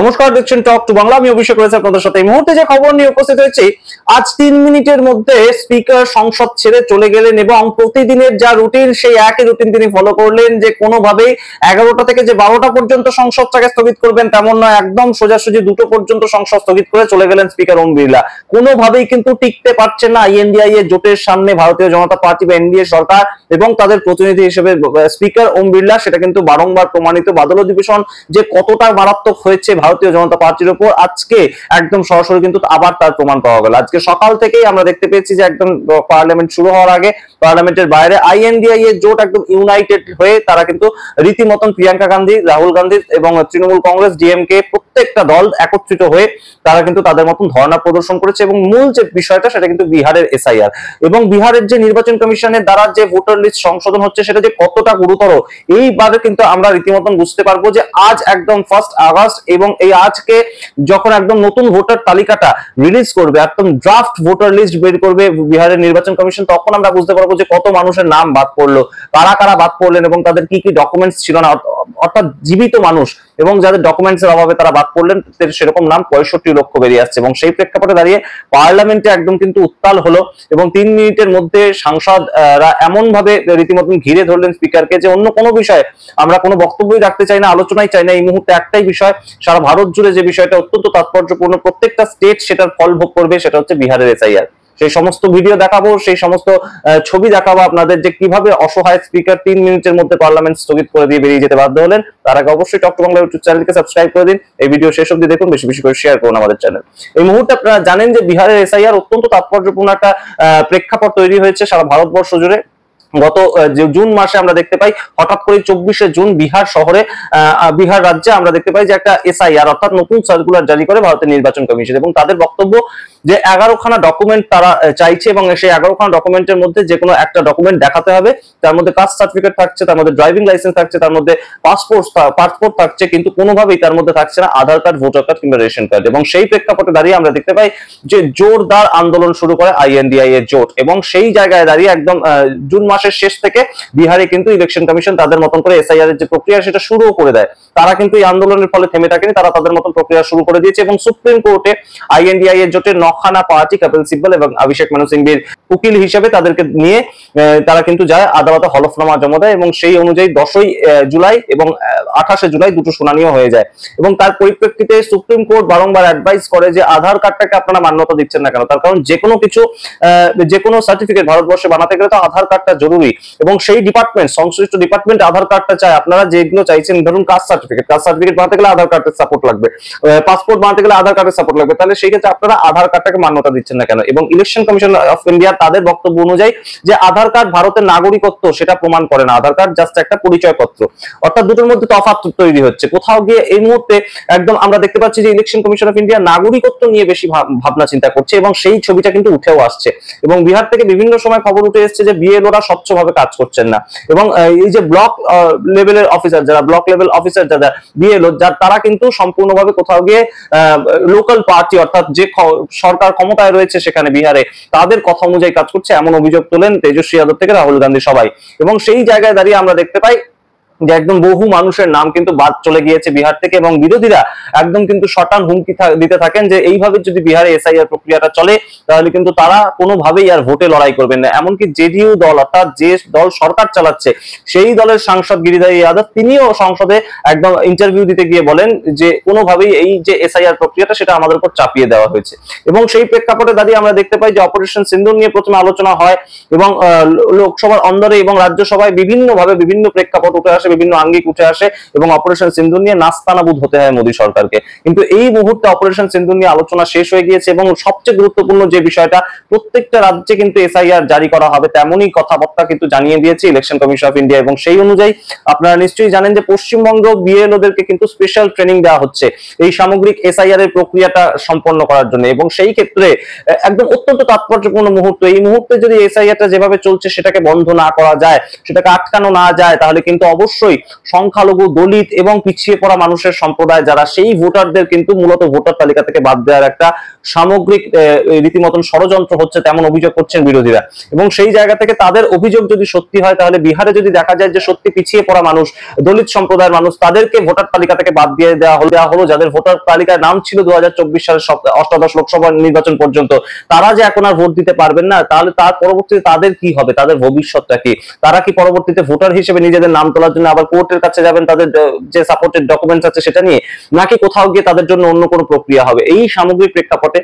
নমস্কার, দেখছেন talk to Bangla. আমি অভিষেক রয়েছে আপনাদের সাথে। এই মুহূর্তে যে খবর নিয়ে উপস্থিত হয়েছে, আজ 3 মিনিটের মধ্যে স্পিকার সংসদ ছেড়ে চলে গেলেন এবং প্রতিদিনের যা রুটিন সেই একই রুটিন তিনি ফলো করলেন, যে কোনোভাবেই 11টা থেকে যে 12টা পর্যন্ত সংসদটাকে স্থগিত করবেন তেমন নয়, একদম সোজাসুজি 2টো পর্যন্ত সংসদ স্থগিত করে চলে গেলেন স্পিকার ওম বিড়লা। কোনোভাবেই কিন্তু টিকতে পারছেন না আইএনডিআই এর জোটের সামনে ভারতীয় জনতা পার্টি বা এনডিএ সরকার এবং তাদের প্রতিনিধি হিসেবে স্পিকার ওম বিড়লা। সেটা কিন্তু বারংবার প্রমাণিত বাদল অধিবেশন যে কতটা মারাত্মক হয়েছে ভারতীয় জনতা পার্টির উপর, আজকে একদম সরাসরি কিন্তু আবার তার প্রমাণ পাওয়া গেল। আজকে সকাল থেকেই আমরা দেখতে পেয়েছি যে একদম পার্লামেন্ট শুরু হওয়ার আগে পার্লামেন্টের বাইরে আইএনডিআই এর জোট একদম ইউনাইটেড হয়ে তারা কিন্তু রীতিমতন প্রিয়াঙ্কা গান্ধী, রাহুল গান্ধী এবং তৃণমূল কংগ্রেস, ডিএমকে প্রত্যেকটা দল একত্রিত হয়ে তারা কিন্তু তাদের মতন ধর্ণা প্রদর্শন করেছে। এবং মূল যে বিষয়টা সেটা কিন্তু বিহারের এসআইআর এবং বিহারের যে নির্বাচন কমিশনের দ্বারা যে ভোটার লিস্ট সংশোধন হচ্ছে সেটা যে কতটা গুরুতর, এইবারে কিন্তু আমরা রীতিমতন বুঝতে পারবো যে আজ একদম 1 আগস্ট এবং এই আজকে যখন একদম নতুন ভোটার তালিকাটা রিলিজ করবে, একদম ড্রাফট ভোটার লিস্ট বের করবে বিহারের নির্বাচন কমিশন, তখন আমরা বুঝতে পারবো যে কত মানুষের নাম বাদ পড়লো, কারা কারা বাদ পড়লেন এবং তাদের কি কি ডকুমেন্টস ছিল না, অর্থাৎ জীবিত মানুষ এবং যাদের ডকুমেন্টস এর অভাবে তারা বাদ পড়লেন সেরকম নাম 65 লক্ষ বেরিয়ে আসছে। এবং সেই প্রেক্ষাপটে দাঁড়িয়ে পার্লামেন্টে একদম কিন্তু উত্তাল হলো এবং 3 মিনিটের মধ্যে সাংসদরা এমন ভাবে রীতিমতন ঘিরে ধরলেন স্পিকারকে যে অন্য কোনো বিষয়ে আমরা কোনো বক্তব্যই রাখতে চাই না, আলোচনাই চাই না। এই মুহূর্তে একটাই বিষয়, সারা ভারত জুড়ে যে বিষয়টা অত্যন্ত তাৎপর্যপূর্ণ, প্রত্যেকটা স্টেট সেটার ফল ভোগ করবে, সেটা হচ্ছে বিহারের এসআইআর। সেই সমস্ত ভিডিও দেখাবো, সেই সমস্ত ছবি দেখাবো আপনাদের যে কিভাবে অসহায় স্পিকার 3 মিনিটের মধ্যে পার্লামেন্ট স্থগিত করে দিয়ে বেরিয়ে যেতে বাধ্য হলেন। তার আগে অবশ্যই টক টু বাংলা ইউটিউব চ্যানেলকে সাবস্ক্রাইব করে দিন, এই ভিডিও শেষ অবধি দেখুন, বেশি বেশি করে শেয়ার করুন আমাদের চ্যানেল। এই মুহূর্তে আপনারা জানেন যে বিহারের এসআইআর অত্যন্ত তাৎপর্যপূর্ণ একটা প্রেক্ষাপট তৈরি হয়েছে সারা ভারতবর্ষ জুড়ে। গত জুন মাসে আমরা দেখতে পাই হঠাৎ করে 24শে জুন বিহার শহরে বিহার রাজ্যে আমরা দেখতে পাই যে একটা এসআইআর অর্থাৎ নতুন সার্কুলার জারি করে ভারতের নির্বাচন কমিশন এবং তাদের বক্তব্য যে 11খানা ডকুমেন্ট তারা চাইছে এবং সেই 11খানা ডকুমেন্টের মধ্যে যে কোনো একটা ডকুমেন্ট দেখাতে হবে। তার মধ্যে কাস্ট সার্টিফিকেট থাকছে, তার মধ্যে ড্রাইভিং লাইসেন্স থাকছে, তার মধ্যে পাসপোর্ট থাকছে, কিন্তু কোনোভাবেই তার মধ্যে থাকছে না আধার কার্ড, ভোটার কার্ড কিংবা রেশন কার্ড। এবং সেই প্রেক্ষাপটে দাঁড়িয়ে আমরা দেখতে পাই যে জোরদার আন্দোলন শুরু করে আইএনডিআই এর জোট এবং সেই জায়গায় দাঁড়িয়ে একদম জুন মাসের শেষ থেকে বিহারে কিন্তু ইলেকশন কমিশন তাদের মতন করে এসআইআর এর যে প্রক্রিয়া সেটা শুরু করে দেয়। তারা কিন্তু এই আন্দোলনের ফলে থেমে থাকেনি, তারা তাদের মতন প্রক্রিয়া শুরু করে দিয়েছে এবং সুপ্রিম কোর্টে আইএনডিআই এর জোটের 9খানা পার্টি কপিল সিব্বল এবং অভিষেক মানু সিংভির উকিল হিসেবে তাদেরকে নিয়ে তারা কিন্তু যায় আদালতে হলফনামা জমা দেয় এবং সেই অনুযায়ী 10ই জুলাই এবং 28শে জুলাই দুটো শুনানিও হয়ে যায়। এবং তার পরিপ্রেক্ষিতে সুপ্রিম কোর্ট বারংবার অ্যাডভাইস করে যে আধার কার্ডটাকে আপনারা মান্যতা দিচ্ছেন না কেন, তার কারণ যে কোনো কিছু যে কোনো সার্টিফিকেট ভারতবর্ষে বানাতে গেলে তো আধার কার্ডটা জরুরি এবং সেই ডিপার্টমেন্ট, সংশ্লিষ্ট ডিপার্টমেন্ট আধার কার্ডটা চায়। আপনারা যেগুলো চাইছেন, ধরুন কাস্ট সার্টিফিকেট বানাতে গেলে আধার কার্ডের সাপোর্ট লাগবে, পাসপোর্ট বানাতে গেলে আধার কার্ডের সাপোর্ট লাগবে, তাহলে সেই ক্ষেত্রে আপনারা আধার কার্ডটাকে মান্যতা দিচ্ছেন না কেন? এবং ইলেকশন কমিশন অফ ইন্ডিয়া তাদের বক্তব্য অনুযায়ী যে আধার কার্ড ভারতের নাগরিকত্ব সেটা প্রমাণ করে না, আধার কার্ড জাস্ট একটা পরিচয়পত্র, অর্থাৎ দুটোর মধ্যে তফাৎ তৈরি হচ্ছে। কোথাও গিয়ে এই মুহূর্তে একদম আমরা দেখতে পাচ্ছি যে ইলেকশন কমিশন অফ ইন্ডিয়া নাগরিকত্ব নিয়ে বেশি ভাবনা চিন্তা করছে এবং সেই ছবিটা কিন্তু উঠেও আসছে। এবং বিহার থেকে বিভিন্ন সময় খবর উঠে এসেছে যে বিএলওরা স্বচ্ছভাবে কাজ করছেন না এবং এই যে ব্লক লেভেলের অফিসার, যারা ব্লক লেভেল অফিসার যারা বিএলও, তারা কিন্তু সম্পূর্ণভাবে কোথাও গিয়ে লোকাল পার্টি অর্থাৎ যে সরকার ক্ষমতায় রয়েছে সেখানে বিহারে তাদের কথা অনুযায়ী কাজ করছে, এমন অভিযোগ তোলেন তেজস্বী যাদব থেকে রাহুল গান্ধী সবাই। এবং সেই জায়গায় দাঁড়িয়ে আমরা দেখতে পাই যে একদম বহু মানুষের নাম কিন্তু বাদ চলে গিয়েছে বিহার থেকে এবং বিরোধীরা একদম কিন্তু শটান হুমকি দিতে থাকেন যে এইভাবে যদি বিহারে এসআইআর প্রক্রিয়াটা চলে তাহলে কিন্তু তারা কোনোভাবেই আর ভোটে লড়াই করবেন না। এমনকি জেডিইউ দল অর্থাৎ যে দল সরকার চালাচ্ছে সেই দলের সাংসদ গিরিধারী যাদব তিনিও সংসদে একদম ইন্টারভিউ দিতে গিয়ে বলেন যে কোনোভাবেই এই যে এসআইআর প্রক্রিয়াটা সেটা আমাদের উপর চাপিয়ে দেওয়া হয়েছে। এবং সেই প্রেক্ষাপটে দাঁড়িয়ে আমরা দেখতে পাই যে অপারেশন সিন্দুর নিয়ে প্রথমে আলোচনা হয় এবং লোকসভার অন্দরে এবং রাজ্যসভায় বিভিন্নভাবে বিভিন্ন প্রেক্ষাপট উঠে আসে, বিভিন্ন আঙ্গিক উঠে আসে এবং অপারেশন সিন্দুর নিয়ে নাস্তানাবুদ হতে হয় মোদী সরকারকে। কিন্তু এই মুহূর্তে অপারেশন সিন্দুর নিয়ে আলোচনা শেষ হয়ে গিয়েছে এবং সবচেয়ে গুরুত্বপূর্ণ যে বিষয়টা, প্রত্যেকটা রাজ্যে কিন্তু এসআইআর জারি করা হবে তেমনই কথাবার্তা কিন্তু জানিয়ে দিয়েছে ইলেকশন কমিশন অফ ইন্ডিয়া। এবং সেই অনুযায়ী আপনারা নিশ্চয়ই জানেন যে পশ্চিমবঙ্গ বিএলওদেরকে কিন্তু স্পেশাল ট্রেনিং দেওয়া হচ্ছে এই সামগ্রিক এসআইআর এর প্রক্রিয়াটা সম্পন্ন করার জন্য। এবং সেই ক্ষেত্রে একদম অত্যন্ত তাৎপর্যপূর্ণ মুহূর্ত, এই মুহূর্তে যদি এসআইআরটা যেভাবে চলছে সেটাকে বন্ধ না করা যায়, সেটাকে আটকানো না যায়, তাহলে কিন্তু অবশ্যই অবশ্যই সংখ্যালঘু, দলিত এবং পিছিয়ে পড়া মানুষের সম্প্রদায় যারা, সেই ভোটারদের কিন্তু মূলত ভোটার তালিকা থেকে বাদ দেওয়ার একটা সামগ্রিক রীতিমতন ষড়যন্ত্র হচ্ছে, তেমন অভিযোগ করছেন বিরোধীরা। এবং সেই জায়গা থেকে তাদের অভিযোগ যদি সত্যি হয়, তাহলে বিহারে যদি দেখা যায় যে সত্যি পিছিয়ে পড়া মানুষ, দলিত সম্প্রদায়ের মানুষ, তাদেরকে ভোটার তালিকা থেকে বাদ দিয়ে দেওয়া হলো, যাদের ভোটার তালিকায় নাম ছিল 2024 সালের 18 লোকসভা নির্বাচন পর্যন্ত, তারা যে এখন আর ভোট দিতে পারবেন না, তাহলে তার পরবর্তীতে তাদের কি হবে, তাদের ভবিষ্যৎটা কি? তারা কি পরবর্তীতে ভোটার হিসেবে নিজেদের নাম তোলার জন্য আবার কোর্টের কাছে যাবেন তাদের যে সাপোর্টেড ডকুমেন্টস আছে সেটা নিয়ে, নাকি কোথাও গিয়ে তাদের জন্য অন্য কোনো প্রক্রিয়া হবে? এই সামগ্রিক প্রেক্ষাপটে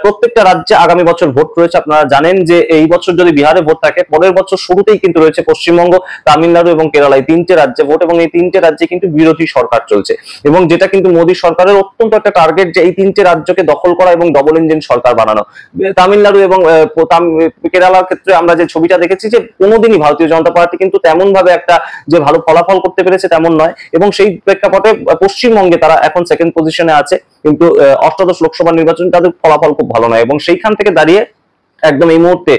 প্রত্যেকটা রাজ্যে আগামী বছর ভোট রয়েছে। আপনারা জানেন যে এই বছর যদি বিহারে ভোট থাকে, পরের বছর শুরুতেই কিন্তু রয়েছে পশ্চিমবঙ্গ, তামিলনাড়ু এবং কেরালায়, তিনটে রাজ্যে ভোট। এবং এই তিনটে রাজ্যে কিন্তু বিরোধী সরকার চলছে, এবং যেটা কিন্তু মোদী সরকারের অত্যন্ত একটা টার্গেট যে এই তিনটে রাজ্যকে দখল করা এবং ডবল ইঞ্জিন সরকার বানানো। তামিলনাড়ু এবং কেরালার ক্ষেত্রে আমরা যে ছবিটা দেখেছি, যে কোনোদিনই ভারতীয় জনতা পার্টি কিন্তু তেমন ভাবে একটা যে ভালো ফলাফল করতে পেরেছে তেমন নয়। এবং সেই প্রেক্ষাপটে পশ্চিমবঙ্গে তারা এখন সেকেন্ড পজিশনে আছে, কিন্তু 18 লোকসভা নির্বাচনে তাদের ফলাফল খুব ভালো নয়। এবং সেইখান থেকে দাঁড়িয়ে একদম এই মুহূর্তে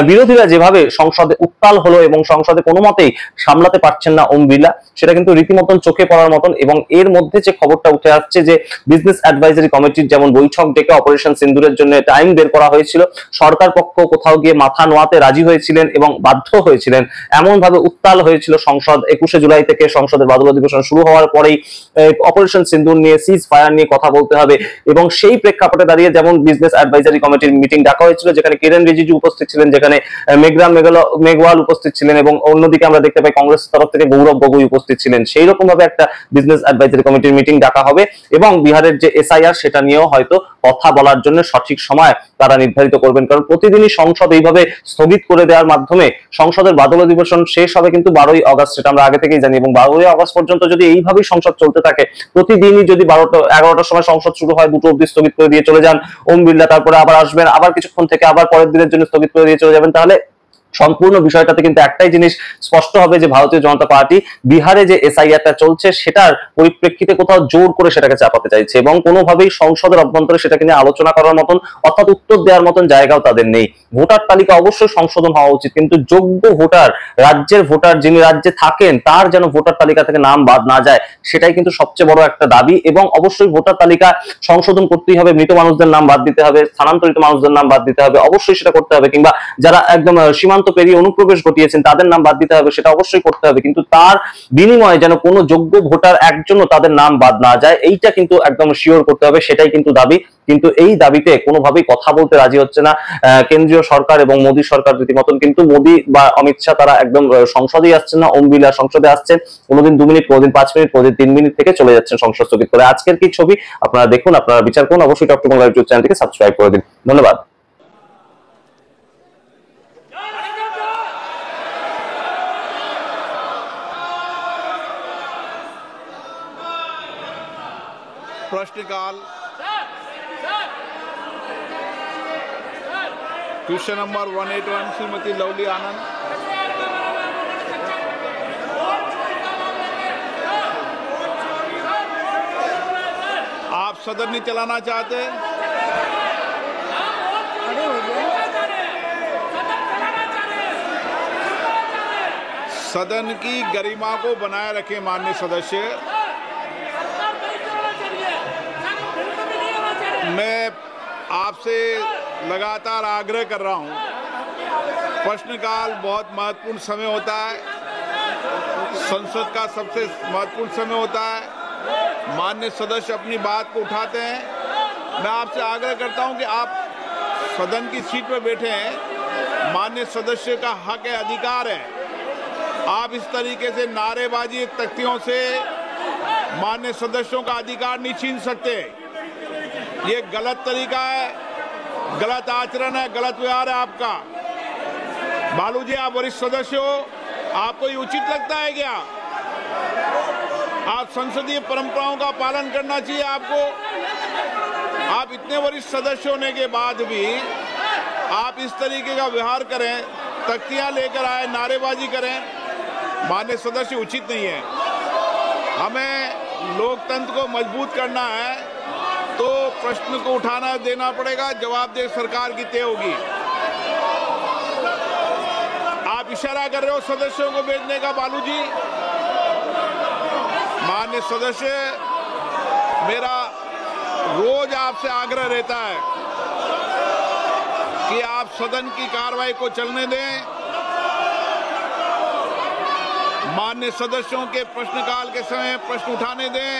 বিরোধীরা যেভাবে সংসদে উত্তাল হলো এবং সংসদে কোনো মতেই সামলাতে পারছেন না ওম বিড়লা, সেটা কিন্তু রীতিমতন চোখে পড়ার মতন। এবং এর মধ্যে যে খবরটা উঠে আসছে যে বিজনেস অ্যাডভাইজারি কমিটির যেমন বৈঠক ডেকে অপারেশন সিন্দুরের জন্য টাইম বের করা হয়েছিল, সরকার পক্ষ কোথাও গিয়ে মাথা নোয়াতে রাজি হয়েছিলেন এবং বাধ্য হয়েছিলেন, এমন ভাবে উত্তাল হয়েছিল সংসদ। 21শে জুলাই থেকে সংসদের বাদল অধিবেশন শুরু হওয়ার পরেই অপারেশন সিন্দুর নিয়ে, সিজ ফায়ার নিয়ে কথা বলতে হবে। এবং সেই প্রেক্ষাপটে দাঁড়িয়ে যেমন বিজনেস অ্যাডভাইজারি কমিটির মিটিং ডাকা হয়েছিল, যেখানে কিরেন রিজিজু উপস্থিত ছিলেন, যেখানে মেঘওয়াল উপস্থিত ছিলেন, এবং অন্যদিকে আমরা দেখতে পাই কংগ্রেসের তরফ থেকে গৌরব গগৈ উপস্থিত ছিলেন। সেই রকম ভাবে একটা বিজনেস অ্যাডভাইজারি কমিটির মিটিং ডাকা হবে, এবং বিহারের যে এসআইআর সেটা নিয়েও হয়তো কথা বলার জন্য সঠিক সময় তারা নির্ধারিত করবেন। কারণ প্রতিদিনই সংসদ এইভাবে স্থগিত করে দেওয়ার মাধ্যমে সংসদের বাদল অধিবেশন শেষ হবে কিন্তু 12ই আগস্ট, সেটা আমরা আগে থেকেই জানি। এবং 12ই আগস্ট পর্যন্ত যদি এইভাবেই সংসদ চলতে থাকে, প্রতিদিনই যদি 11টার সময় সংসদ শুরু হয়, 2টো অবধি স্থগিত করে দিয়ে চলে যান ওম বিড়লা, তারপরে আবার আসবেন, আবার কিছুক্ষণ থেকে আবার পরের দিনের জন্য স্থগিত করে দিয়ে চলে যাবেন, তাহলে সম্পূর্ণ বিষয়টাতে কিন্তু একটাই জিনিস স্পষ্ট হবে যে ভারতীয় জনতা পার্টি বিহারে যে এসআইআরটা চলছে সেটার পরিপ্রেক্ষিতে কোথাও জোর করে সেটাকে চাপাতে চাইছে, এবং কোনোভাবেই সংসদের অভ্যন্তরে সেটাকে নিয়ে আলোচনা করার মতন অর্থাৎ উত্তর দেওয়ার মতন জায়গাও তাদের নেই। ভোটার তালিকা অবশ্যই সংশোধন হওয়া উচিত, কিন্তু যোগ্য ভোটার, রাজ্যের ভোটার যিনি রাজ্যে থাকেন, তার যেন ভোটার তালিকা থেকে নাম বাদ না যায়, সেটাই কিন্তু সবচেয়ে বড় একটা দাবি। এবং অবশ্যই ভোটার তালিকা সংশোধন করতেই হবে, মৃত মানুষদের নাম বাদ দিতে হবে, স্থানান্তরিত মানুষদের নাম বাদ দিতে হবে, অবশ্যই সেটা করতে হবে। কিংবা যারা একদম সীমান্ত পেরিয়ে অনুপ্রবেশ ঘটিয়েছেন তাদের নাম বাদ দিতে হবে, সেটা অবশ্যই করতে হবে। কিন্তু তার বিনিময়ে যেন কোনো যোগ্য ভোটার একজনও তাদের নাম বাদ না যায়, এইটা কিন্তু একদম শিওর করতে হবে, সেটাই কিন্তু দাবি। কিন্তু এই দাবিতে কোনোভাবেই কথা বলতে রাজি হচ্ছে না কেন্দ্রীয় সরকার এবং মোদী সরকার রীতিমতন। কিন্তু মোদী বা অমিত শাহ তারা একদম সংসদেই আসছেন না, ওম বিড়লা সংসদে আসছেন, কোনোদিন 2 মিনিট, কোনোদিন 5 মিনিট, কোনোদিন 3 মিনিট থেকে চলে যাচ্ছেন সংসদ স্থগিত করে। আজকের কি ছবি আপনারা দেখুন, আপনারা বিচার করুন। অবশ্যই টক টু বাংলা ইউটিউব চ্যানেলটিকে সাবস্ক্রাইব করে দিন। ধন্যবাদ। प्रश्नकाल क्वेश्चन नंबर 181 श्रीमती लवली आनंद। आप सदन नहीं चलाना चाहते? सदन की गरिमा को बनाए रखें माननीय सदस्य। मैं आपसे लगातार आग्रह कर रहा हूं, प्रश्नकाल बहुत महत्वपूर्ण समय होता है, संसद का सबसे महत्वपूर्ण समय होता है, माननीय सदस्य अपनी बात को उठाते हैं। मैं आपसे आग्रह करता हूं कि आप सदन की सीट पर बैठे हैं, माननीय सदस्य का हक है, अधिकार है। आप इस तरीके से नारेबाजी तख्तियों से माननीय सदस्यों का अधिकार नहीं छीन सकते। ये गलत तरीका है, गलत आचरण है, गलत व्यवहार है आपका। बालू जी, आप वरिष्ठ सदस्य हो, आपको ये उचित लगता है क्या? आप संसदीय परंपराओं का पालन करना चाहिए आपको। आप इतने वरिष्ठ सदस्य होने के बाद भी आप इस तरीके का व्यवहार करें, तख्तियां लेकर आए, नारेबाजी करें, माननीय सदस्य उचित नहीं है। हमें लोकतंत्र को मजबूत करना है तो प्रश्न को उठाना देना पड़ेगा, जवाबदेह सरकार की तय होगी। आप इशारा कर रहे हो सदस्यों को भेजने का, बालू जी। माननीय सदस्य, मेरा रोज आपसे आग्रह रहता है कि आप सदन की कार्रवाई को चलने दें। माननीय सदस्यों के प्रश्नकाल के समय प्रश्न उठाने दें।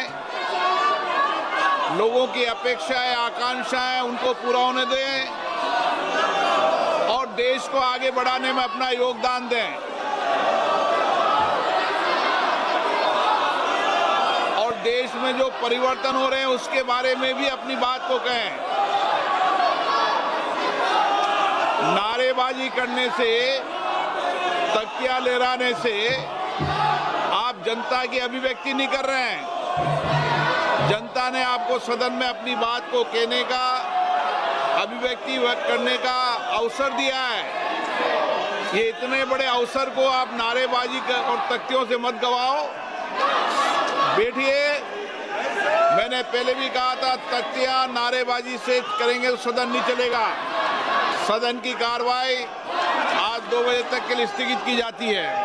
लोगों की अपेक्षाएं, आकांक्षाएं उनको पूरा होने दें और देश को आगे बढ़ाने में अपना योगदान दें। और देश में जो परिवर्तन हो रहे हैं उसके बारे में भी अपनी बात को कहें। नारेबाजी करने से, तख्तियां लहराने से आप जनता की अभिव्यक्ति नहीं कर रहे हैं। जनता ने आपको सदन में अपनी बात को कहने का, अभिव्यक्ति व्यक्त करने का अवसर दिया है। ये इतने बड़े अवसर को आप नारेबाजी और तख्तियों से मत गवाओ। बैठिए। मैंने पहले भी कहा था, तख्तियां नारेबाजी से करेंगे तो सदन नहीं चलेगा। सदन की कार्रवाई आज 2 बजे तक के लिए स्थगित की जाती है।